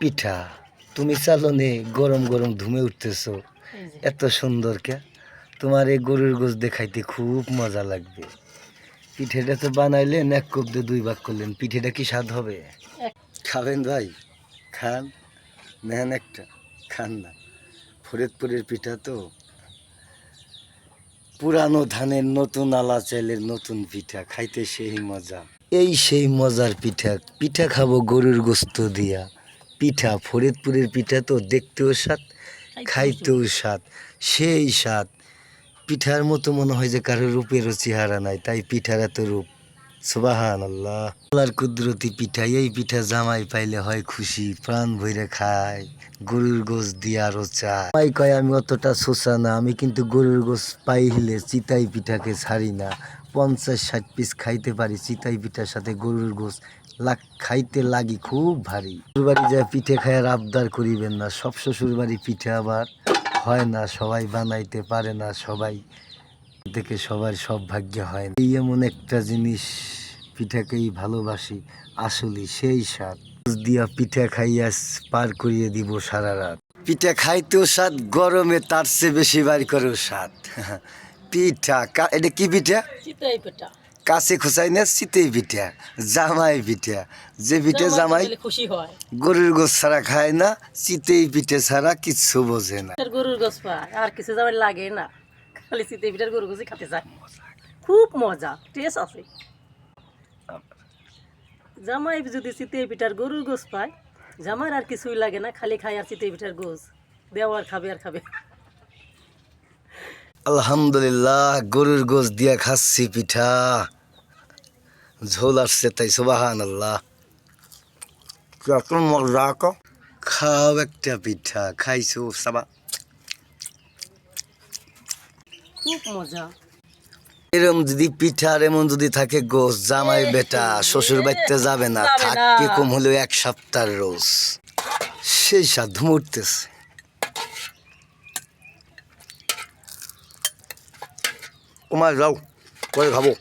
পিঠা তুমি চালনে গরম গরম ধুমে উঠতেছো এত সুন্দর কে তোমার এই গরুর গোশ দেখাইতে খুব মজা লাগবে। পিঠেটা তো বানাইলেন এক কোপ দিয়ে 2 ভাগ করলেন, পিঠেটা কি স্বাদ হবে? খাবেন ভাই? খান, নেন একটা, খান না। ফরিদপুরের পিঠা তো, পুরানো ধানের নতুন আলা চাইলের নতুন পিঠা খাইতে সেই মজা। এই সেই মজার পিঠা, পিঠা খাবো গরুর গোস্ত দিয়া। পিঠা ফরিদপুরের পিঠা তো দেখতেও স্বাদ, খাইতেও স্বাদ, সেই স্বাদ। পিঠার মতো মনে হয় যে কারো রূপেরও চেহারা নাই, তাই পিঠার এত রূপ। সুবহানাল্লাহ। আল্লাহর কুদরতি পিঠা, এই পিঠা জামাই পাইলে হয় খুশি, প্রাণ ভইরে খায়, গরুর গোশ দিয়ে আরো চায়। জামাই কয় আমি অতটা সোসা না, আমি কিন্তু গরুর গোশ পাইলে চিতাই পিঠাকে ছাড়ি না। 50-60 পিস খাইতে পারি চিতাই পিঠার সাথে গরুর গোশ, খাইতে লাগি খুব ভারী। শ্বশুরবাড়ি যায় পিঠে খায়ার আবদার করিবেন না, সব শ্বশুরবাড়ি পিঠে আবার হয় না, সবাই বানাইতে পারে না, সবাই থেকে সবার সব ভাগ্যে হয় না। এই এমন একটা জিনিস, পিঠাকেই ভালোবাসি আসলে সেই স্বাদ। দিয়া পিঠা খাইয়া পার করিয়ে দিব সারা রাত। পিঠা খাইতেও স্বাদ, গরমে তার চেয়ে বেশি বাড়ি করেও স্বাদ। পিঠা এটা কি পিঠা? চিতই পিঠা। কাছে খুচাই না চিতই পিঠা, জামাই পিঠা। যে পিঠা জামাই খুশি হয়, গরুর গোশ ছাড়া খায় না, চিতই পিঠে ছাড়া কিচ্ছু বোঝে না। গরুর গোশ পায় আর কিছু জামাই লাগে না, খালি চিতই পিঠার গরুর গোশই খেতে চায়। খুব মজা, টেস্ট আছে। জামাই যদি চিতই পিঠার গরুর গোশ পায়, জামার আর কিছুই লাগে না, খালি খায় আর চিতই পিঠার গোশ দেওয়া আর খাবে আর খাবে। আলহামদুলিল্লাহ, গরুর গোশ দিয়া খাচ্ছি পিঠা, ঝোল আসছে তাই সুবহানাল্লাহ। কত মজা! খাও একটা পিঠা, খাইছো সাবা, খুব মজা। এরম যদি পিঠার এমন যদি থাকে গোশ, জামাই বেটা শ্বশুর বাড়িতে যাবে না, থাকতে কম হলেও 1 সপ্তাহ রোজ, সেই স্বাদ মুড়তেছে। ওমায় যাও, পরে খাবো।